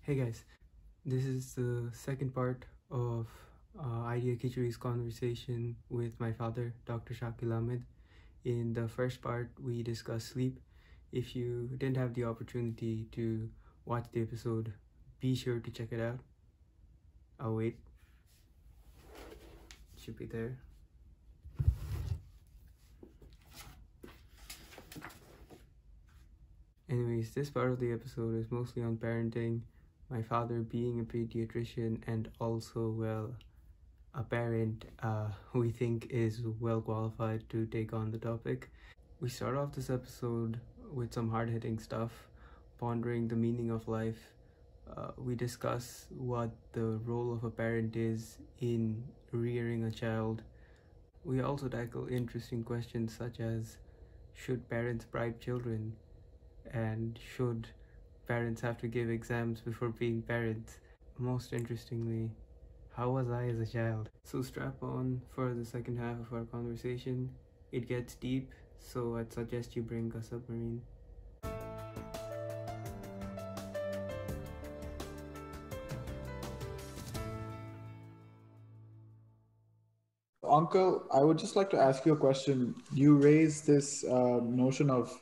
Hey guys, this is the second part of Idea Khichuri's conversation with my father, Dr. Shakil Ahmed. In the first part, we discussed sleep. If you didn't have the opportunity to watch the episode, be sure to check it out. I'll wait. It should be there. Anyways, this part of the episode is mostly on parenting, my father being a pediatrician and also, well, a parent we think is well qualified to take on the topic. We start off this episode with some hard-hitting stuff, pondering the meaning of life. We discuss what the role of a parent is in rearing a child. We also tackle interesting questions such as, should parents bribe children? And should parents have to give exams before being parents? Most interestingly, how was I as a child? So strap on for the second half of our conversation. It gets deep, so I'd suggest you bring a submarine. Uncle, I would just like to ask you a question. You raised this notion of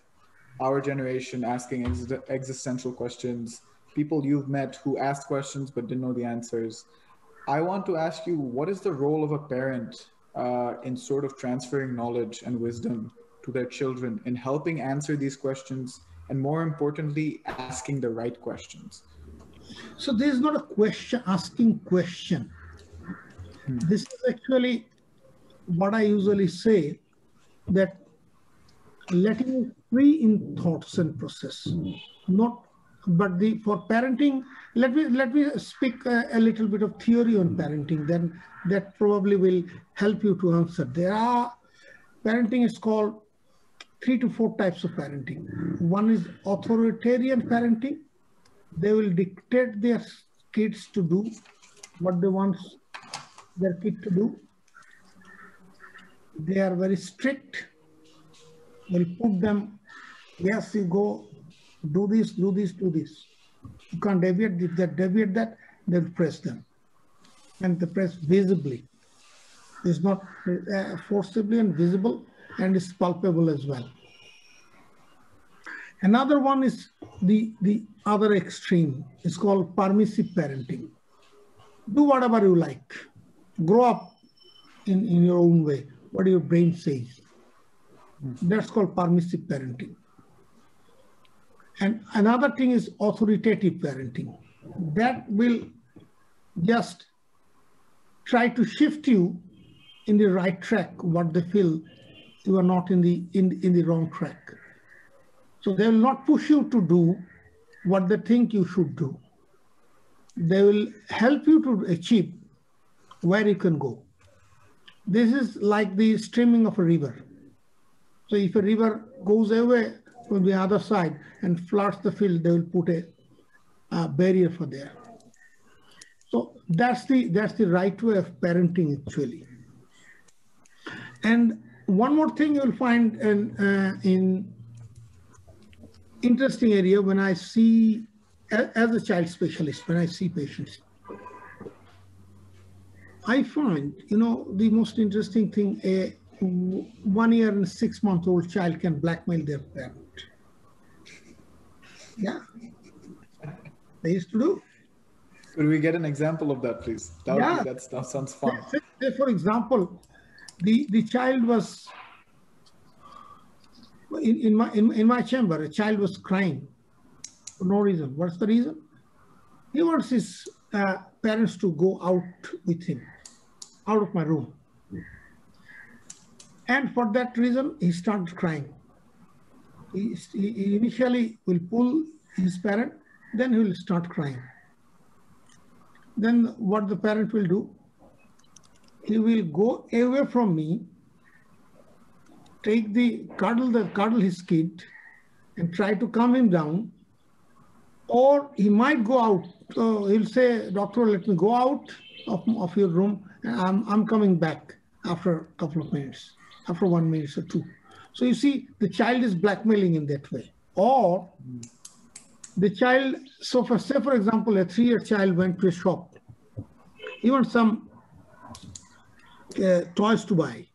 our generation asking existential questions, people you've met who asked questions but didn't know the answers. I want to ask you, what is the role of a parent in sort of transferring knowledge and wisdom to their children in helping answer these questions and, more importantly, asking the right questions? So this is not a question, asking question. This is actually what I usually say, that letting you free in thoughts and process, for parenting, let me speak a little bit of theory on parenting, then that probably will help you to answer. Parenting is called 3 to 4 types of parenting. One is authoritarian parenting. They will dictate their kids to do what they want their kid to do. They are very strict. Will put them, yes, you go, do this, do this, do this. You can't deviate. If they deviate that, they'll press them. And they press visibly. It's not forcibly and visible, and it's palpable as well. Another one is the other extreme. It's called permissive parenting. Do whatever you like. Grow up in your own way, what your brain says. That's called permissive parenting. And another thing is authoritative parenting. That will just try to shift you in the right track, what they feel you are not in the wrong track. So they will not push you to do what they think you should do. They will help you to achieve where you can go. This is like the streaming of a river. So if a river goes away from the other side and floods the field, they will put a barrier for there. So that's the right way of parenting actually. And one more thing you'll find in interesting area when I see, as a child specialist, when I see patients, I find, the most interesting thing, a 1 year and 6 month old child can blackmail their parent. Yeah, they used to do. Could we get an example of that, please? That sounds fun. Say, for example, the child was in my chamber. A child was crying for no reason. What's the reason? He wants his parents to go out with him, out of my room. And for that reason, he started crying. He initially will pull his parent, then he will start crying. Then what the parent will do, he will go away from me, cuddle his kid and try to calm him down. Or he might go out. So he'll say, doctor, let me go out of your room. And I'm coming back after a couple of minutes, after 1 minute or 2. So you see, the child is blackmailing in that way. Or The child, so for say for example, a 3-year child went to a shop. He wants some toys to buy.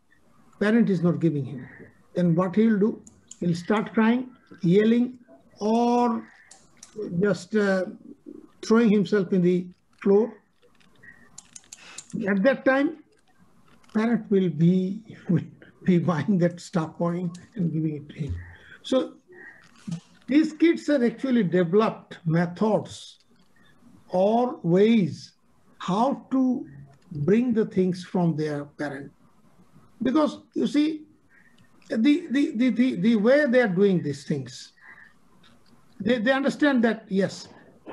Parent is not giving him. Then what he'll do? He'll start crying, yelling, or just throwing himself in the floor. At that time, parent will be buying that stuff for him and giving it to him. So these kids have actually developed methods or ways how to bring the things from their parent. Because you see, the way they are doing these things, they understand that, yes,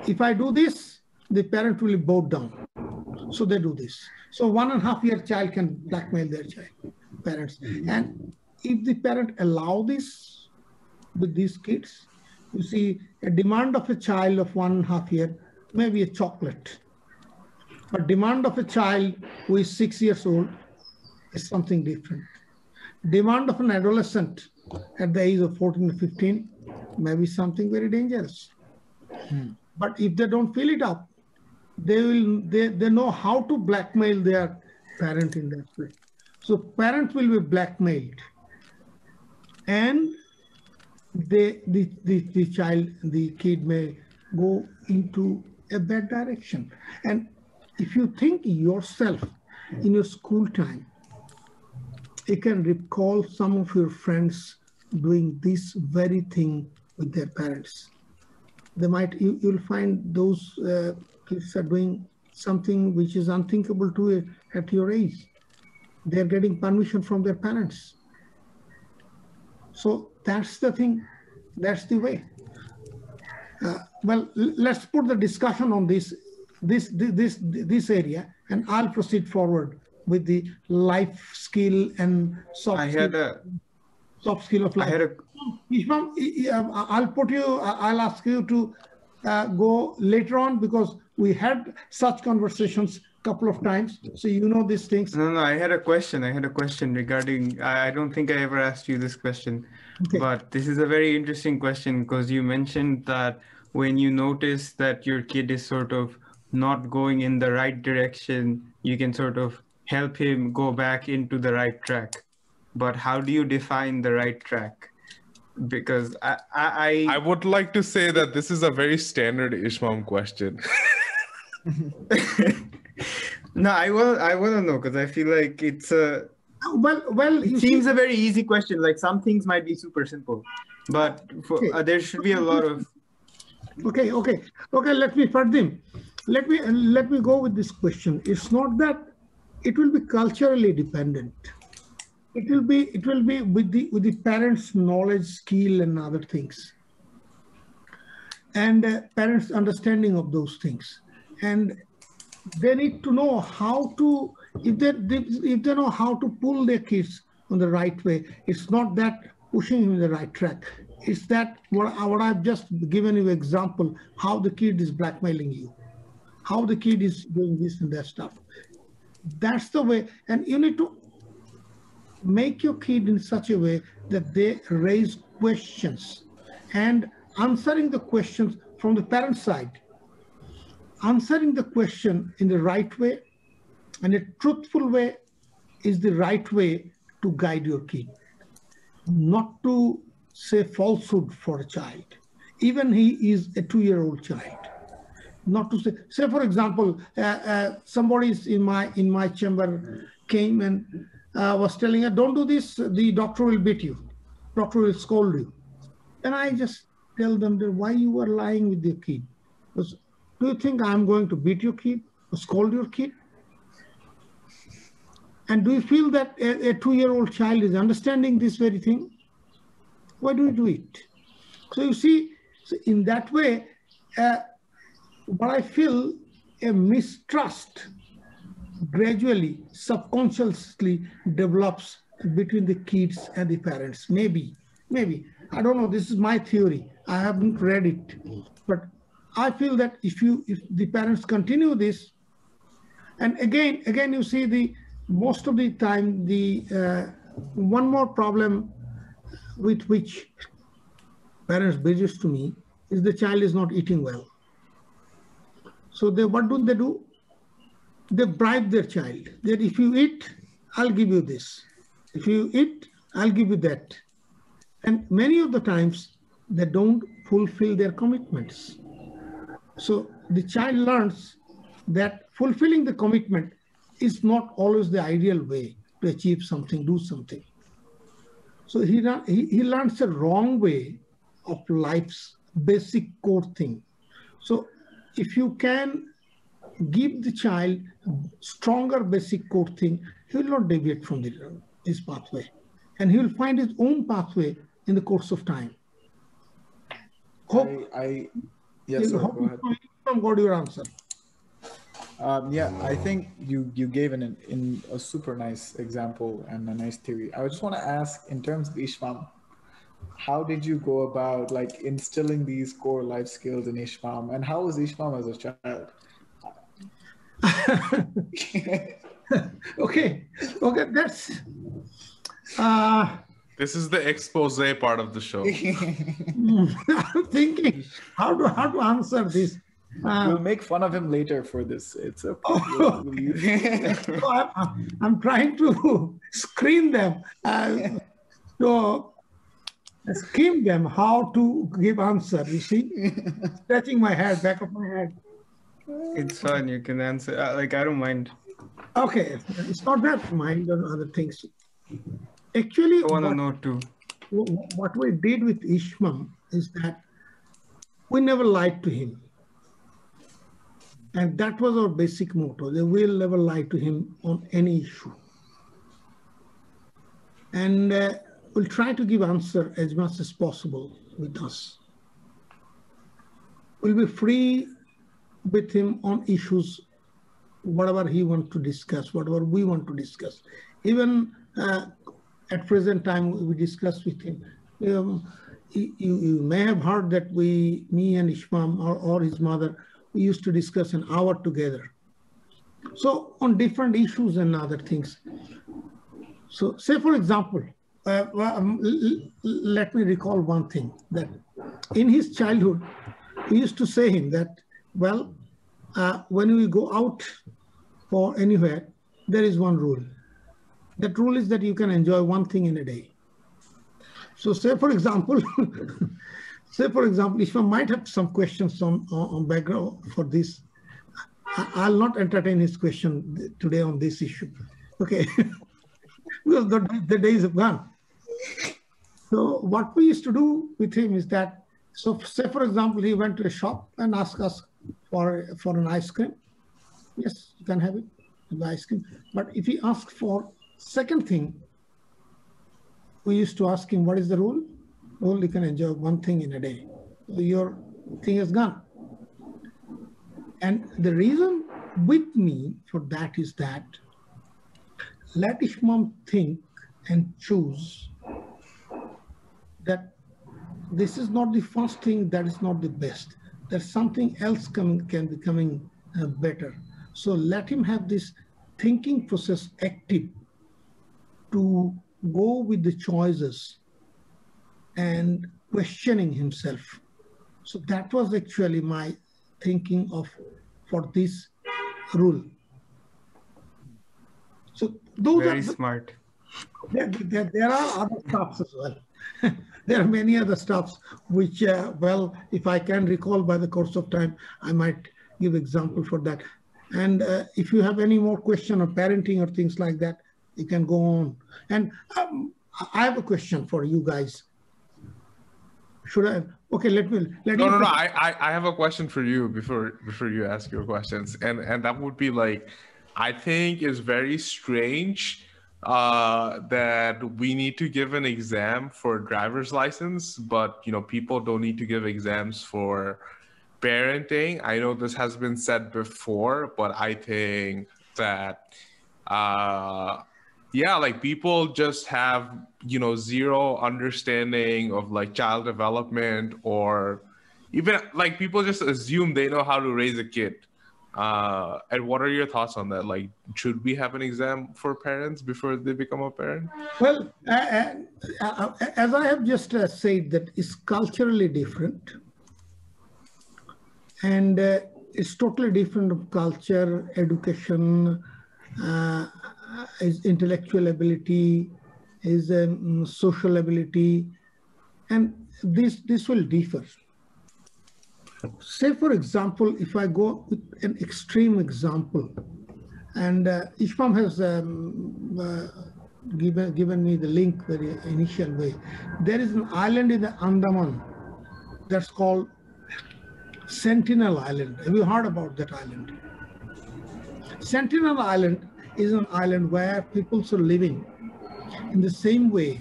if I do this, the parent will bow down. So they do this. So 1.5-year child can blackmail their parents. And if the parent allow this with these kids, you see, a demand of a child of 1.5 year may be a chocolate. But demand of a child who is 6 years old is something different. Demand of an adolescent at the age of 14 or 15 may be something very dangerous. But if they don't fill it up, they know how to blackmail their parent in that way. So parent will be blackmailed, and the kid may go into a bad direction. And if you think yourself in your school time, you can recall some of your friends doing this very thing with their parents. They might, you'll find those kids are doing something which is unthinkable to you at your age. They're getting permission from their parents. So that's the thing, that's the way. Well, let's put the discussion on this area, and I'll proceed forward with the life skill and soft skill of life. Ishmam, I'll ask you to go later on, because we had such conversations a couple of times, so you know these things. No, I had a question. Regarding, I don't think I ever asked you this question, okay. But this is a very interesting question, because you mentioned that when you notice that your kid is sort of not going in the right direction, you can sort of help him go back into the right track. But how do you define the right track? Because I would like to say that this is a very standard Ishmam question. No, I want to know, because I feel like it's a it seems a very easy question. Like, some things might be super simple, but there should be a lot of. Okay. Let me pardon. Let me go with this question. It's not that it will be culturally dependent. It will be with the parents' knowledge, skill, and other things, and parents' understanding of those things. And they need to know how to, if they know how to pull their kids on the right way. It's not that pushing him in the right track. It's that what I've just given you example, how the kid is blackmailing you, how the kid is doing this and that stuff. That's the way. And you need to make your kid in such a way that they raise questions, and answering the questions from the parent side. Answering the question in the right way and a truthful way is the right way to guide your kid. Not to say falsehood for a child, even he is a 2-year-old child. Not to say for example, somebody in my chamber came and was telling her, don't do this, the doctor will beat you, doctor will scold you. And I just tell them that why you are lying with your kid. Because do you think I'm going to beat your kid or scold your kid? And do you feel that a 2-year-old child is understanding this very thing? Why do you do it? So you see, in that way, what I feel, a mistrust gradually, subconsciously develops between the kids and the parents. Maybe, I don't know, this is my theory. I haven't read it, but I feel that if the parents continue this, and again, you see most of the time, one more problem with which parents bridges to me is the child is not eating well. So what do? They bribe their child that if you eat, I'll give you this. If you eat, I'll give you that. And many of the times they don't fulfill their commitments. So the child learns that fulfilling the commitment is not always the ideal way to achieve something, do something. So he learns the wrong way of life's basic core thing. So if you can give the child stronger basic core thing, he will not deviate from his pathway. And he will find his own pathway in the course of time. Yes, sir, go ahead. Got your answer. Yeah, I think you gave in a super nice example and a nice theory. I just want to ask, in terms of Ishmam, how did you go about like instilling these core life skills in Ishmam, and how was Ishmam as a child? Okay, that's This is the expose part of the show. I'm thinking how to answer this. We'll make fun of him later for this. It's a So I'm trying to screen them, to scheme them how to give answer. You see, scratching my head, back of my head. It's fine. You can answer. Like, I don't mind. Okay, it's not that mind or other things. Actually, I want to know too. what we did with Ishmam is that we never lied to him. And that was our basic motto. They will never lie to him on any issue. And we'll try to give answer as much as possible with us. We'll be free with him on issues, whatever he wants to discuss, whatever we want to discuss. Even at present time, we discussed with him. You may have heard that me and Ishmam or his mother, we used to discuss an hour together. So on different issues and other things. So say, for example, let me recall one thing, that in his childhood, we used to say him that, well, when we go out for anywhere, there is one rule. That rule is that you can enjoy one thing in a day. So say, for example, Ishmael might have some questions on background for this. I'll not entertain his question today on this issue. Okay, because the days have gone. So what we used to do with him is that, so say, for example, he went to a shop and asked us for an ice cream. Yes, you can have it, the ice cream. But if he asked for second thing, we used to ask him, what is the rule? Well, you can enjoy one thing in a day. So your thing is gone. And the reason with me for that is that let Ishmam think and choose that this is not the first thing, that is not the best. There's something else can be coming better. So let him have this thinking process active to go with the choices and questioning himself. So that was actually my thinking for this rule. So those Very smart. There are other stuffs as well. There are many other stuffs which, well, if I can recall by the course of time, I might give example for that. And if you have any more question on parenting or things like that, you can go on. And I have a question for you guys. Should I? Okay, let me. No. I have a question for you before you ask your questions, and that would be like, I think it's very strange that we need to give an exam for driver's license, but people don't need to give exams for parenting. I know this has been said before, but I think that yeah, like people just have zero understanding of like child development, or even like people just assume they know how to raise a kid. And what are your thoughts on that? Like, should we have an exam for parents before they become a parent? Well, as I have just said, that is culturally different. And it's totally different of culture, education, is intellectual ability, is social ability, and this will differ. Say, for example, if I go with an extreme example, and Ishmam has given me the link very initial way. There is an island in the Andaman that's called Sentinel Island. Have you heard about that island? Sentinel Island is an island where people are living in the same way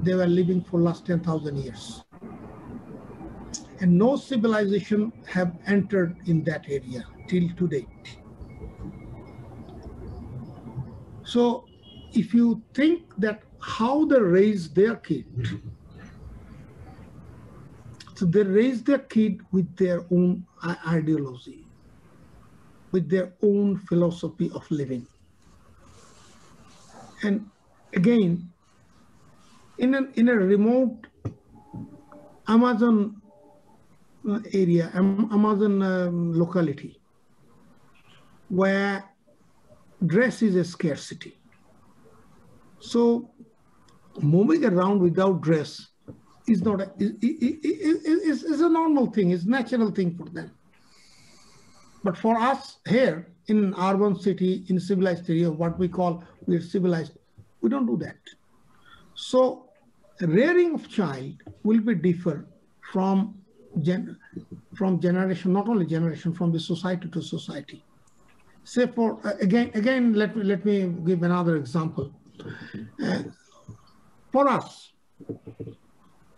they were living for last 10,000 years. And no civilization have entered in that area till today. So if you think that how they raise their kid, so they raise their kid with their own ideology, with their own philosophy of living. And again, in a remote Amazon area, Amazon locality, where dress is a scarcity. So moving around without dress is not is a normal thing, is natural thing for them. But for us here in an urban city, in civilized area, what we call we're civilized, we don't do that. So rearing of child will be different from generation, not only generation, from the society to society. Say for again, let me give another example. For us,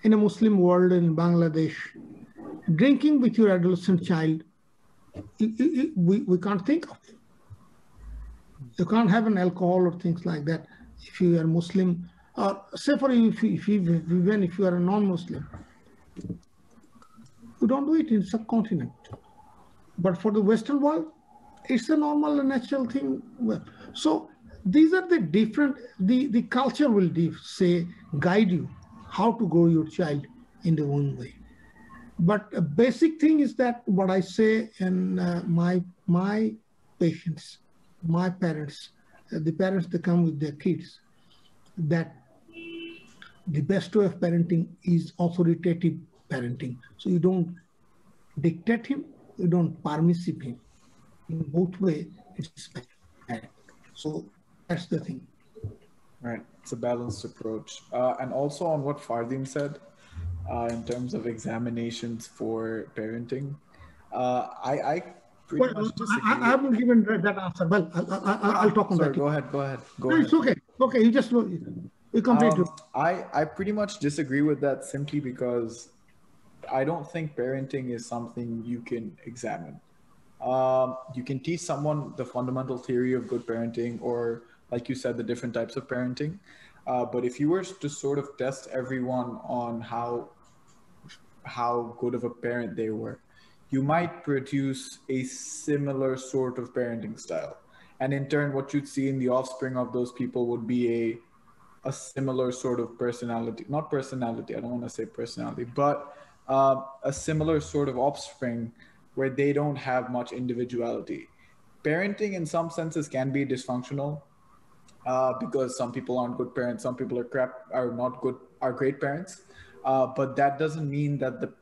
in a Muslim world in Bangladesh, drinking with your adolescent child, we can't think of it. You can't have an alcohol or things like that if you are Muslim, or say for you, even if you are a non-Muslim. You don't do it in subcontinent. But for the Western world, it's a normal and natural thing. So these are the different, the culture will guide you how to grow your child in the own way. But a basic thing is that what I say in my patients, my parents, the parents that come with their kids, that the best way of parenting is authoritative parenting. So you don't dictate him, you don't permissive him. In both ways, it's bad. So that's the thing. Right, it's a balanced approach. And also on what Fardeen said, in terms of examinations for parenting, I pretty much disagree. I haven't given that answer. Well, I'll talk on that. Go ahead. No, it's okay. Okay, you just you complete it. I pretty much disagree with that simply because I don't think parenting is something you can examine. You can teach someone the fundamental theory of good parenting, or like you said, the different types of parenting. But if you were to sort of test everyone on how good of a parent they were, you might produce a similar sort of parenting style. And in turn, what you'd see in the offspring of those people would be a similar sort of personality, not personality, I don't want to say personality, but a similar sort of offspring where they don't have much individuality. Parenting in some senses can be dysfunctional because some people aren't good parents, some people are great parents. But that doesn't mean that the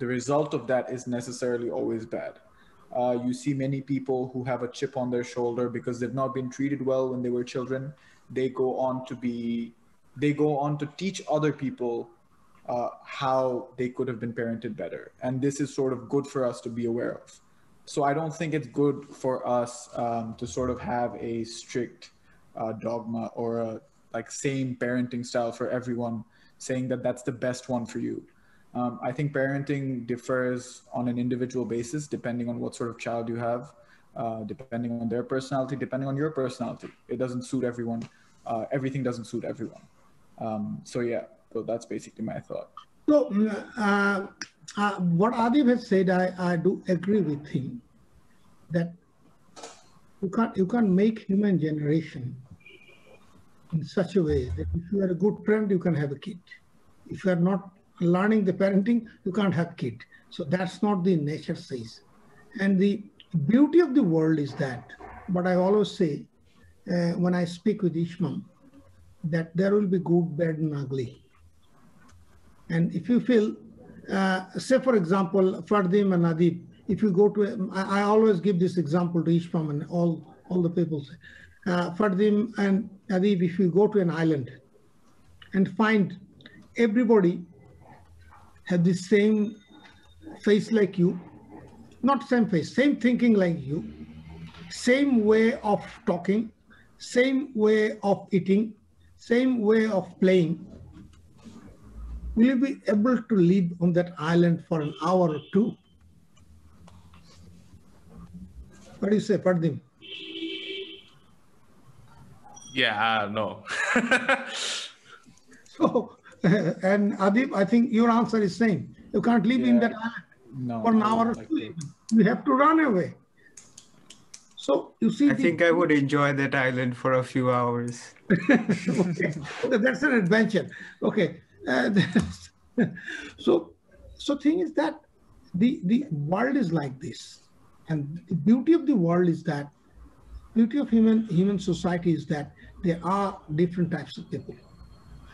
result of that is necessarily always bad. You see many people who have a chip on their shoulder because they've not been treated well when they were children. They go on to teach other people how they could have been parented better. And this is sort of good for us to be aware of. So I don't think it's good for us to sort of have a strict dogma or a same parenting style for everyone, saying that that's the best one for you. I think parenting differs on an individual basis, depending on what sort of child you have, depending on their personality, depending on your personality. It doesn't suit everyone. Everything doesn't suit everyone. So that's basically my thought. So what Adib has said, I do agree with him that you can't make human generation in such a way that if you are a good parent, you can have a kid. If you are not learning the parenting, you can't have kid. So that's not the nature says. And the beauty of the world is that, but I always say, when I speak with Ishmam, that there will be good, bad, and ugly. And if you feel, say for example, Fardim and Adib, if you go to, I always give this example to Ishmam and all the people say, Fardim and Adib, if you go to an island and find everybody have the same face like you, not same face, same thinking like you, same way of talking, same way of eating, same way of playing, will you be able to live on that island for an hour or two? What do you say, Fardim? Yeah, no. So, and Adib, I think your answer is same. You can't live in that island for an hour or two. You have to run away. So you see, I think I would enjoy that island for a few hours. Okay, that's an adventure. Okay, so thing is that the world is like this, and the beauty of the world is that, beauty of human society is that there are different types of people.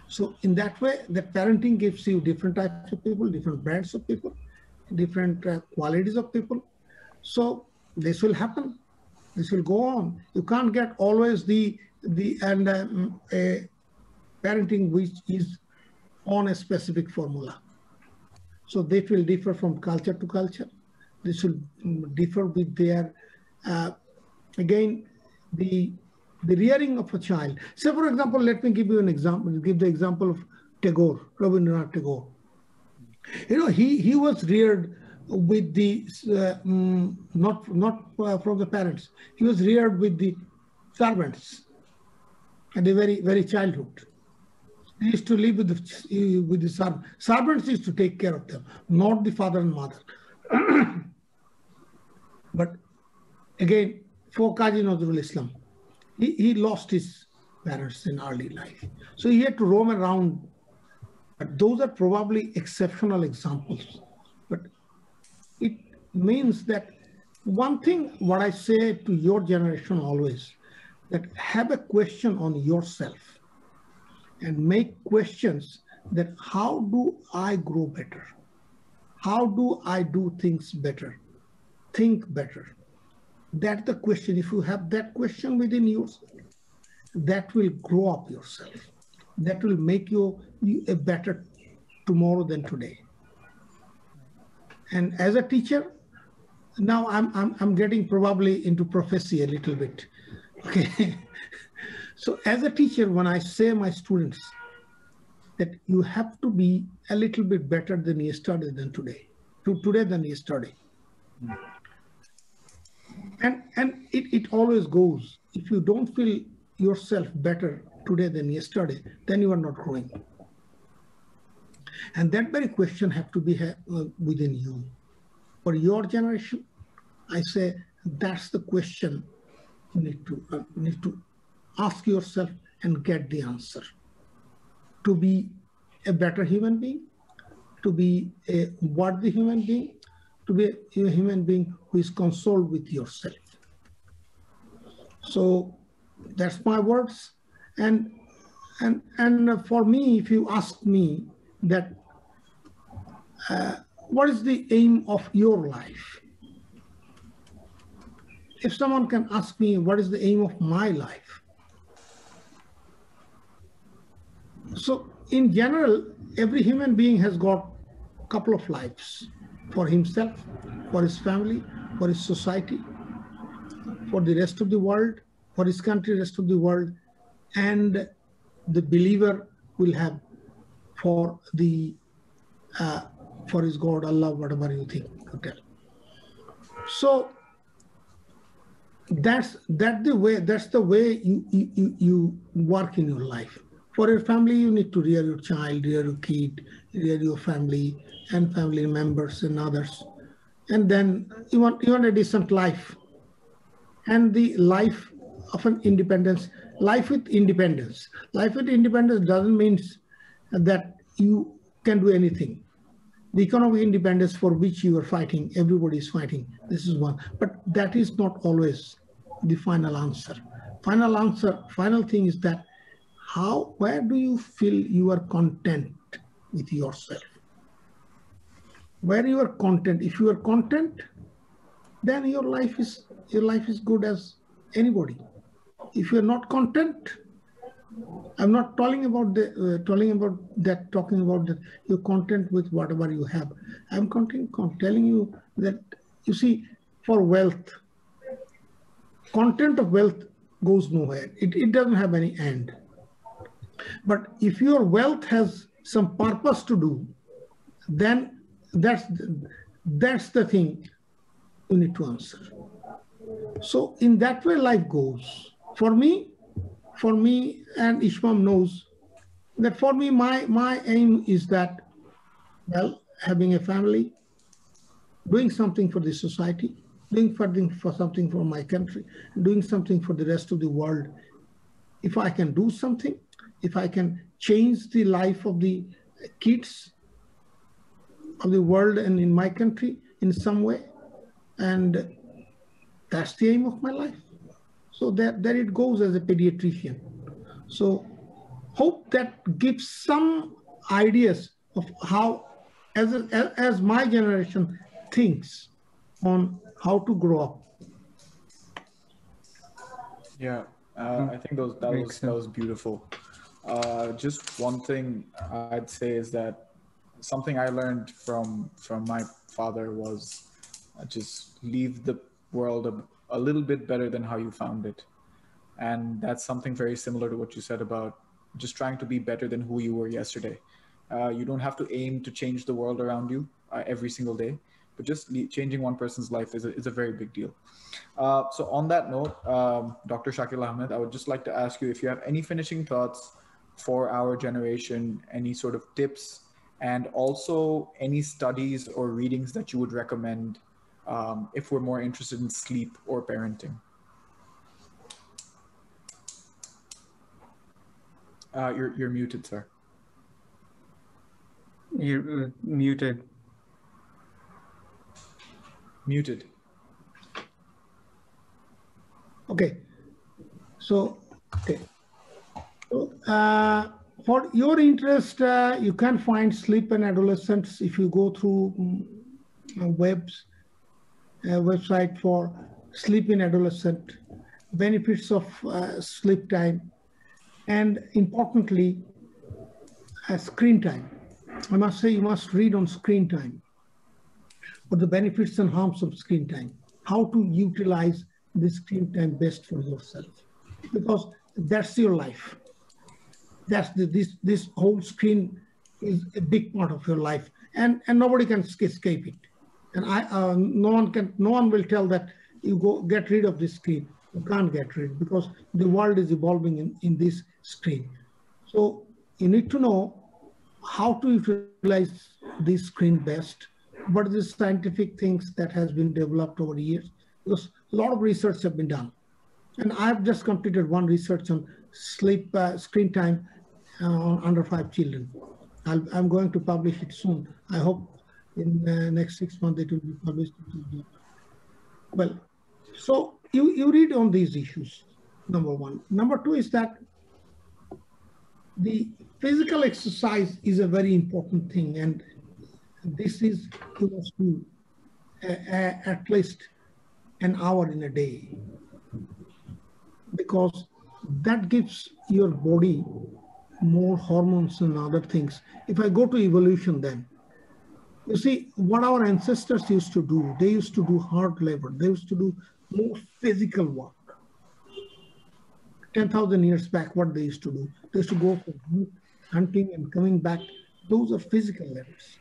So in that way, the parenting gives you different types of people, different brands of people, different qualities of people. So this will happen. This will go on. You can't get always the parenting which is on a specific formula. So they will differ from culture to culture. This will differ with their, again, the rearing of a child. Say, for example, let me give you an example, give the example of Tagore, Rabindranath Tagore. You know, he was reared with the, not from the parents, he was reared with the servants at a very, very childhood. He used to live with the servants. Servants used to take care of them, not the father and mother. But again, for Qazi Nazrul Islam, he lost his parents in early life. So he had to roam around. But those are probably exceptional examples. But it means that one thing, what I say to your generation always, that have a question on yourself and make questions that how do I grow better? How do I do things better? Think better. That's the question. If you have that question within yourself, that will grow up yourself. That will make you a better tomorrow than today. And as a teacher, now I'm getting probably into prophecy a little bit. Okay. So as a teacher, when I say my students that you have to be a little bit better than yesterday than today, today than yesterday. And it always goes. If you don't feel yourself better today than yesterday, then you are not growing. And that very question have to be within you. For your generation, I say that's the question you need to ask yourself and get the answer. To be a better human being, to be a worthy human being, to be a human being who is consoled with yourself. So that's my words. And for me, if you ask me that, what is the aim of your life? If someone can ask me, what is the aim of my life? So in general, every human being has got a couple of lives for himself, for his family, for his society, for the rest of the world, for his country, rest of the world, and the believer will have for the for his God, Allah, whatever you think you tell. So that's the way you work in your life. For your family, you need to rear your child, rear your kid, rear your family and family members and others. And then you want a decent life. And the life of an independence, life with independence. Life with independence doesn't mean that you can do anything. the economic independence for which you are fighting, everybody is fighting. This is one, but that is not always the final answer. Final thing is that where do you feel you are content with yourself? Where you are content. If you are content, then your life is good as anybody. If you are not content, I'm not talking about that you're content with whatever you have. I'm telling you that, you see, for wealth, content of wealth goes nowhere. It doesn't have any end. But if your wealth has some purpose to do, then that's the thing you need to answer. So in that way, life goes. For me, and Ishmam knows that for me, my aim is that, well, having a family, doing something for the society, doing something for my country, doing something for the rest of the world. If I can do something, if I can change the life of the kids of the world and in my country in some way, and that's the aim of my life. So there it goes as a pediatrician. So hope that gives some ideas of how, as my generation thinks on how to grow up. Yeah, I think that was beautiful. Just one thing I'd say is that something I learned from my father was just leave the world a little bit better than how you found it. And that's something very similar to what you said about just trying to be better than who you were yesterday. You don't have to aim to change the world around you every single day, but just changing one person's life is a very big deal. So on that note, Dr. Shakil Ahmed, I would just like to ask you if you have any finishing thoughts for our generation, any sort of tips, and also any studies or readings that you would recommend if we're more interested in sleep or parenting. You're muted, sir. You're muted. Muted. Okay. So, for your interest, you can find sleep in adolescents if you go through website for sleep in adolescent, benefits of sleep time, and importantly, screen time. I must say you must read on screen time, what the benefits and harms of screen time, how to utilize the screen time best for yourself, because that's your life. That's this whole screen is a big part of your life, and nobody can escape it. And no one will tell that you go get rid of this screen. You can't get rid, because the world is evolving in this screen. So you need to know how to utilize this screen best. What are the scientific things that has been developed over the years? Because a lot of research have been done. And I've just completed one research on sleep screen time on under 5 children. I'm going to publish it soon. I hope in the next 6 months it will be published. Well, so you read on these issues, number one. Number two is that the physical exercise is a very important thing, and this is you must do at least an hour in a day, because that gives your body more hormones and other things. If I go to evolution, then you see what our ancestors used to do. They used to do hard labor. They used to do more physical work. 10,000 years back, what they used to do, they used to go for hunting and coming back. Those are physical labors.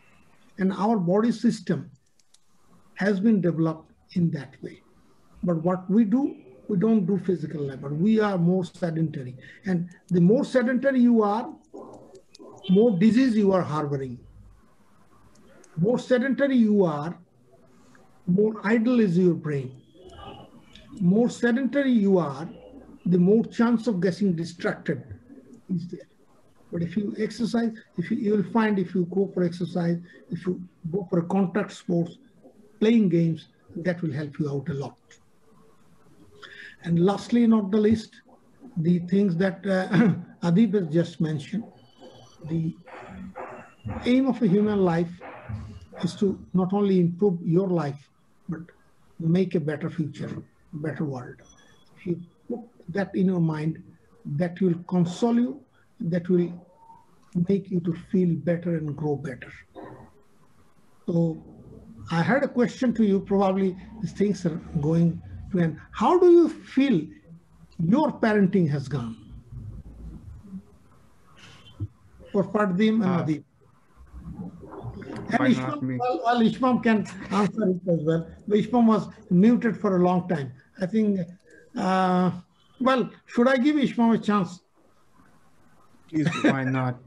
And our body system has been developed in that way. But what we do, we don't do physical labor. We are more sedentary. And the more sedentary you are, more disease you are harboring. More sedentary you are, more idle is your brain. More sedentary you are, the more chance of getting distracted is there. But if you exercise, you will find if you go for exercise, if you go for contact sports, playing games, that will help you out a lot. And lastly, not the least, the things that Adib has just mentioned. The aim of a human life is to not only improve your life, but make a better future, better world. If you put that in your mind, that will console you, that will make you to feel better and grow better. So I had a question to you, probably these things are going to end. How do you feel your parenting has gone? For Fardim and Adib. And Ishmam, well, Ishmam can answer it as well. But Ishmam was muted for a long time. I think, well, should I give Ishmam a chance? Please, why not?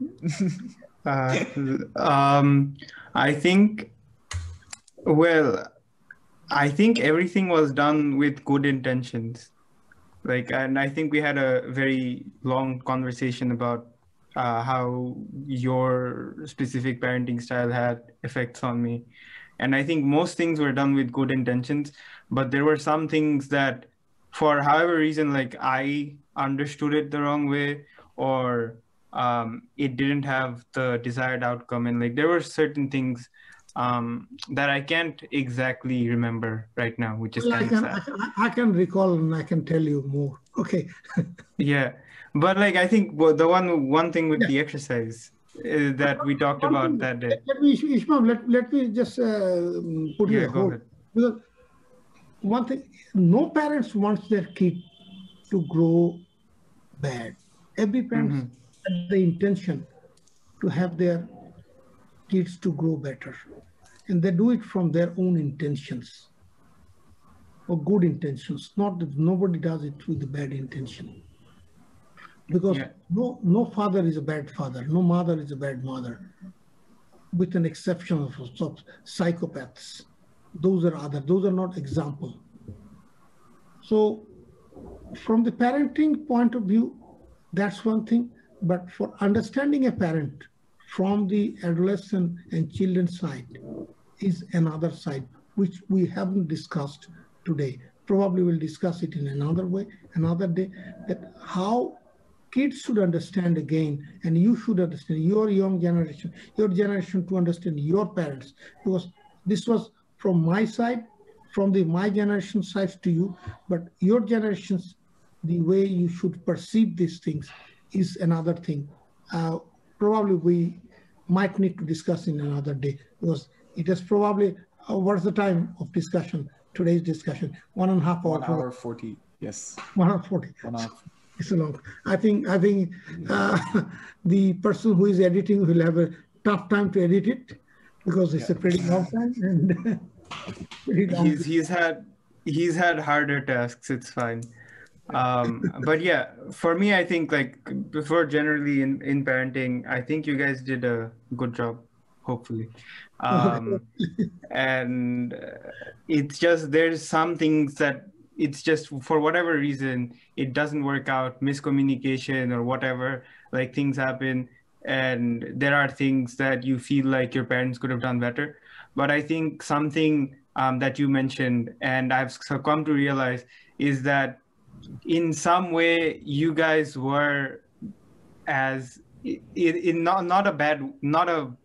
I think, well, I think everything was done with good intentions. Like, and I think we had a very long conversation about how your specific parenting style had effects on me. And I think most things were done with good intentions, but there were some things that for however reason, like I understood it the wrong way, or it didn't have the desired outcome. And like, there were certain things that I can't exactly remember right now, which is Well, kind of sad. I can recall and I can tell you more. Okay. Yeah. But like, I think the one thing with the exercise that we talked about that day. Let me, Ishmael, let me just put you a hold. Because one thing, no parents wants their kid to grow bad. Every parent has the intention to have their kids to grow better. And they do it from their own intentions or good intentions. Not that nobody does it with a bad intention. Because no father is a bad father, no mother is a bad mother, with an exception of psychopaths. Those are not example. So from the parenting point of view, that's one thing. But for understanding a parent from the adolescent and children's side is another side, which we haven't discussed today. Probably we'll discuss it in another way, another day, that how kids should understand again, and you should understand, your young generation, your generation, to understand your parents. Because this was from my side, from my generation side to you, but your generations, the way you should perceive these things is another thing. Probably we might need to discuss in another day, because it is probably, what's the time of discussion, today's discussion? 1.5 hours. 1 hour 40, yes. 1 hour 40. 1 hour. It's a long. I think the person who is editing will have a tough time to edit it, because it's a pretty long time and pretty long. He's had harder tasks. It's fine. But yeah, for me, I think like before, generally in parenting, I think you guys did a good job, hopefully. And it's just, there's some things that it's just for whatever reason, it doesn't work out, miscommunication or whatever, like things happen. And there are things that you feel like your parents could have done better. But I think something that you mentioned, and I've come to realize, is that in some way you guys were as in not a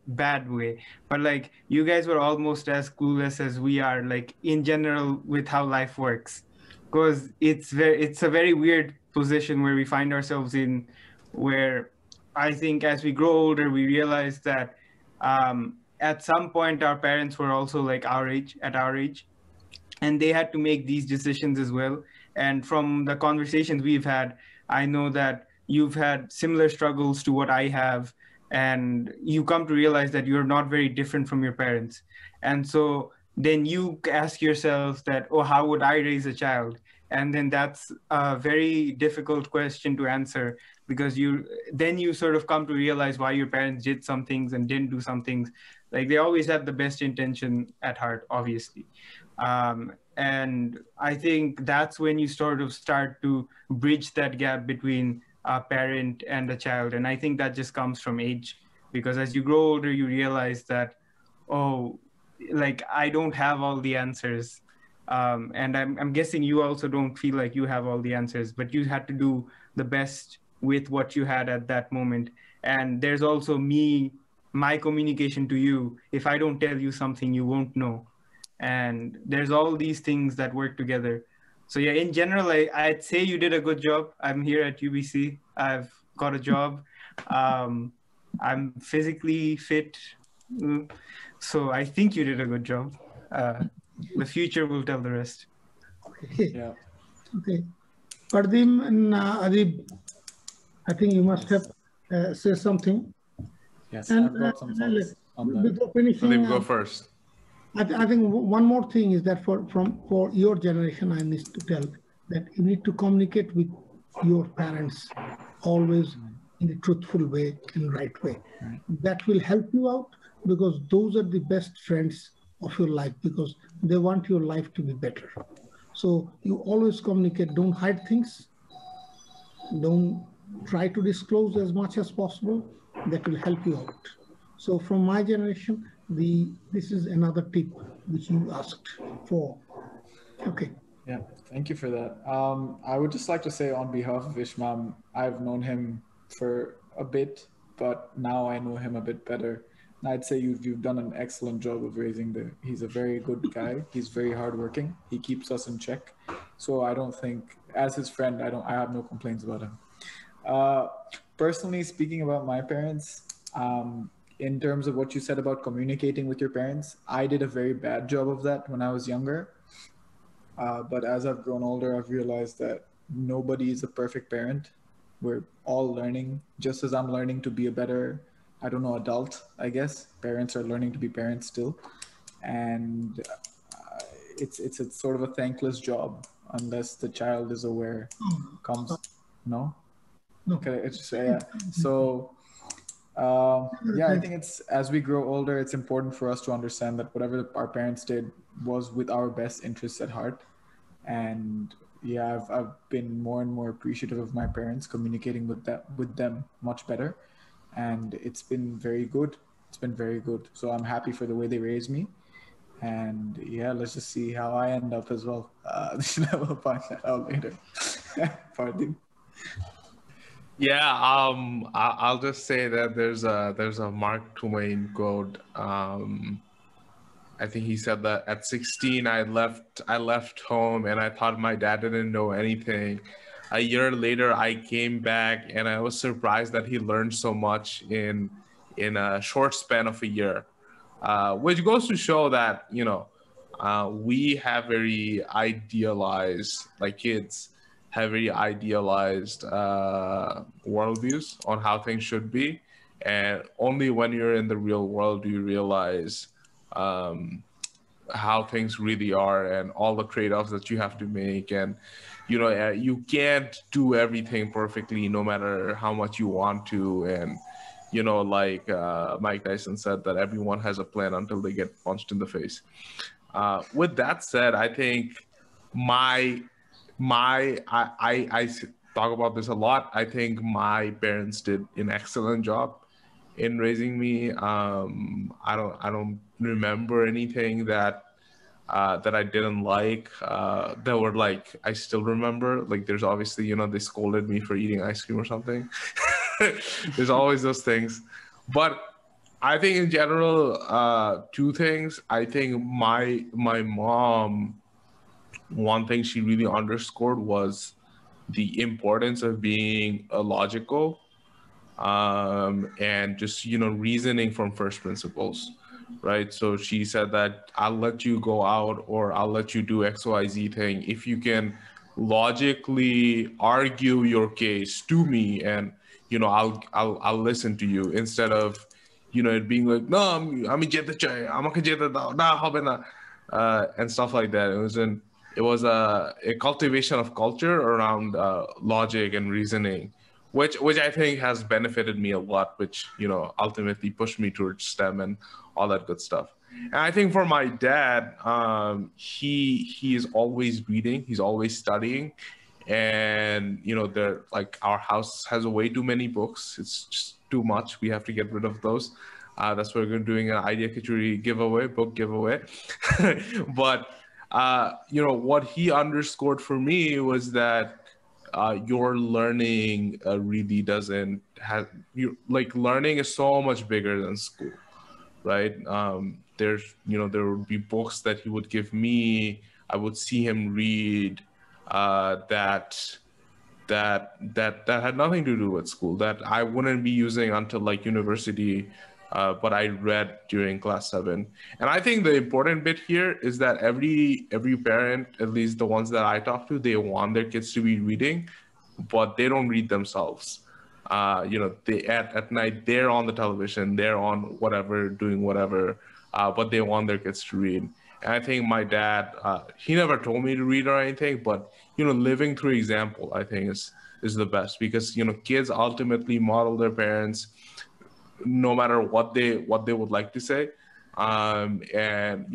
bad way, but like you guys were almost as clueless as we are, like in general, with how life works. Because it's a very weird position where we find ourselves in, where I think as we grow older, we realize that at some point our parents were also like at our age, and they had to make these decisions as well. And from the conversations we've had, I know that you've had similar struggles to what I have, and you come to realize that you're not very different from your parents. And so then you ask yourself that, oh, how would I raise a child? And then that's a very difficult question to answer, because you sort of come to realize why your parents did some things and didn't do some things. Like, they always had the best intention at heart, obviously. And I think that's when you sort of start to bridge that gap between a parent and a child. And I think that just comes from age, because as you grow older, you realize that, oh, like I don't have all the answers. And I'm guessing you also don't feel like you have all the answers, but you had to do the best with what you had at that moment. And there's also my communication to you. If I don't tell you something, you won't know. And there's all these things that work together. So yeah, in general, I'd say you did a good job. I'm here at UBC. I've got a job. I'm physically fit. So I think you did a good job. The future will tell the rest. Okay. Yeah. Okay. Pardim and Adib, I think you must have said something. Yes, And I've got some thoughts on that. before finishing, Philip, go first. I think one more thing is that for your generation, I need to tell that you need to communicate with your parents always in a truthful way and right way. That will help you out, because those are the best friends of your life, because they want your life to be better. So you always communicate, don't hide things, don't try to disclose as much as possible. That will help you out. So from my generation, this is another tip which you asked for. Okay. Yeah, thank you for that. I would just like to say on behalf of Ishmam, I've known him for a bit, but now I know him a bit better. And I'd say you've done an excellent job of raising he's a very good guy. He's very hardworking. He keeps us in check. So I don't think, as his friend, I have no complaints about him. Personally speaking about my parents, in terms of what you said about communicating with your parents, I did a very bad job of that when I was younger. But as I've grown older, I've realized that nobody is a perfect parent. We're all learning, just as I'm learning to be a better, I don't know, adult, I guess. Parents are learning to be parents still. And it's sort of a thankless job unless the child is aware, comes, no? Okay, it's just, yeah. So, yeah, I think it's, as we grow older, it's important for us to understand that whatever our parents did was with our best interests at heart. And yeah, I've been more and more appreciative of my parents, communicating with them much better. And it's been very good. It's been very good. So I'm happy for the way they raised me. And yeah, let's just see how I end up as well. We'll find that out later. Pardon. Yeah, I'll just say that there's a Mark Twain quote. I think he said that at 16 I left home and I thought my dad didn't know anything. A year later I came back and I was surprised that he learned so much in a short span of a year, which goes to show that we have very idealized, like kids have very idealized worldviews on how things should be, and only when you're in the real world do you realize how things really are and all the trade-offs that you have to make. And you can't do everything perfectly no matter how much you want to. And like Mike Tyson said, that everyone has a plan until they get punched in the face. With that said, I think I talk about this a lot. I think my parents did an excellent job in raising me. I don't remember anything that I didn't like. That were like, I still remember, like, there's obviously, they scolded me for eating ice cream or something. There's always those things. But I think in general, two things. I think my mom, one thing she really underscored was the importance of being logical, and just reasoning from first principles, right? So she said that I'll let you go out or I'll let you do XYZ thing if you can logically argue your case to me, and I'll listen to you, instead of it being like, no, I'm and stuff like that. It was a cultivation of culture around logic and reasoning, which I think has benefited me a lot, which ultimately pushed me towards STEM and all that good stuff. And I think for my dad, he is always reading, he's always studying, and they're like, our house has way too many books. It's just too much. We have to get rid of those. That's why we're doing an Idea Khichuri giveaway, book giveaway. But what he underscored for me was that your learning really doesn't have learning is so much bigger than school, right? There would be books that he would give me. I would see him read that had nothing to do with school, that I wouldn't be using until like university, but I read during class 7. And I think the important bit here is that every parent, at least the ones that I talk to, they want their kids to be reading, but they don't read themselves. They at night, they're on the television, they're on whatever, doing whatever, but they want their kids to read. And I think my dad, he never told me to read or anything, but living through example, I think is the best, because kids ultimately model their parents, no matter what they would like to say. And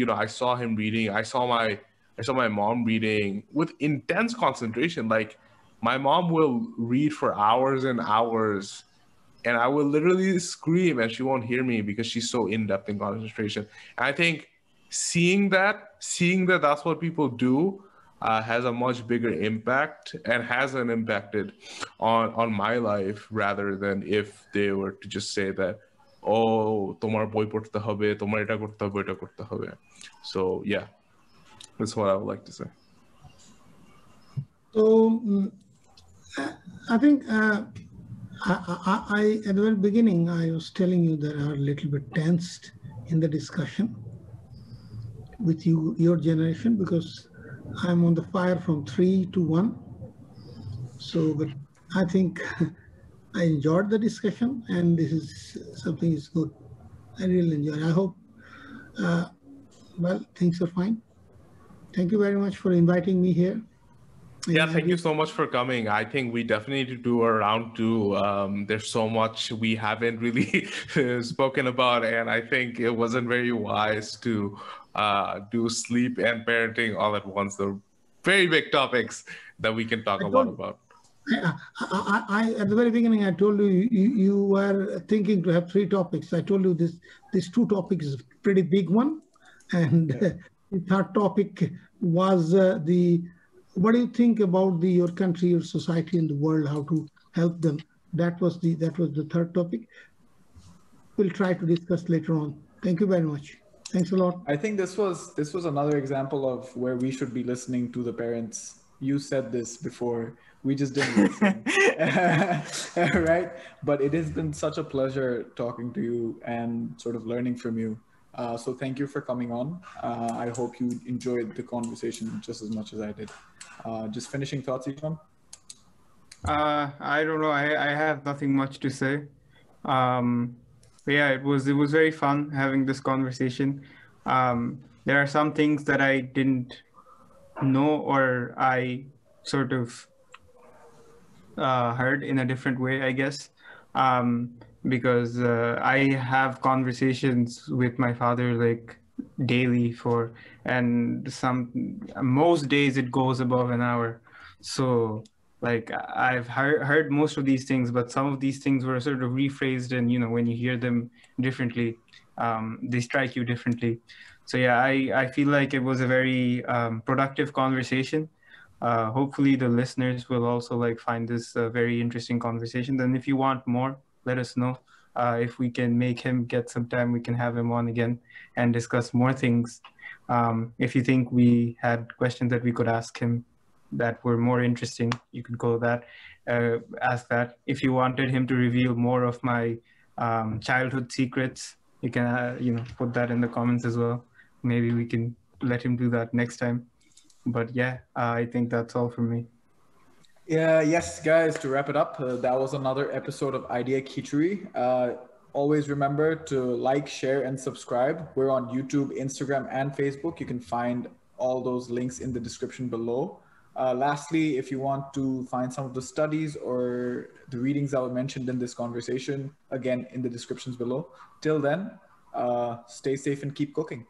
I saw him reading. I saw my mom reading with intense concentration. Like, my mom will read for hours and hours, and I will literally scream and she won't hear me because she's so in-depth in concentration. And I think seeing that that's what people do has a much bigger impact, and hasn't impacted on my life, rather than if they were to just say that, oh, tomar boi porte hobe, tomar eta korte hobe, eta korte hobe. So yeah, that's what I would like to say. So I think I at the very beginning, I was telling you that I was a little bit tensed in the discussion with your generation, because I'm on the fire from 3 to 1. So, but I think I enjoyed the discussion, and this is something is good. I really enjoyed it. I hope, well, things are fine. Thank you very much for inviting me here. Yeah, thank you so much for coming. I think we definitely need to do a round 2. There's so much we haven't really spoken about, and I think it wasn't very wise to do sleep and parenting all at once. They're very big topics that we can talk about. I at the very beginning, I told you were thinking to have 3 topics. I told you this 2 topics is a pretty big one, and the 3rd topic was what do you think about your country, your society, and the world? How to help them? That was the 3rd topic. We'll try to discuss later on. Thank you very much. Thanks a lot. I think this was another example of where we should be listening to the parents. You said this before. We just didn't listen. Right? But it has been such a pleasure talking to you and sort of learning from you. So thank you for coming on. I hope you enjoyed the conversation just as much as I did. Just finishing thoughts, Ishmam? I don't know. I have nothing much to say. But yeah, it was very fun having this conversation. There are some things that I didn't know, or I sort of heard in a different way, I guess. Because I have conversations with my father like daily and most days it goes above an hour. So like I've heard most of these things, but some of these things were sort of rephrased, and when you hear them differently, they strike you differently. So yeah, I feel like it was a very productive conversation. Hopefully the listeners will also like find this a very interesting conversation. Then if you want more, let us know. If we can make him get some time, we can have him on again and discuss more things. If you think we had questions that we could ask him that were more interesting, you could go ask that. If you wanted him to reveal more of my childhood secrets, you can put that in the comments as well. Maybe we can let him do that next time. But yeah, I think that's all from me. Yeah, yes, guys, to wrap it up, that was another episode of Idea Khichuri. Always remember to like, share, and subscribe. We're on YouTube, Instagram, and Facebook. You can find all those links in the description below. Lastly, if you want to find some of the studies or the readings that were mentioned in this conversation, again, in the descriptions below. Till then, stay safe and keep cooking.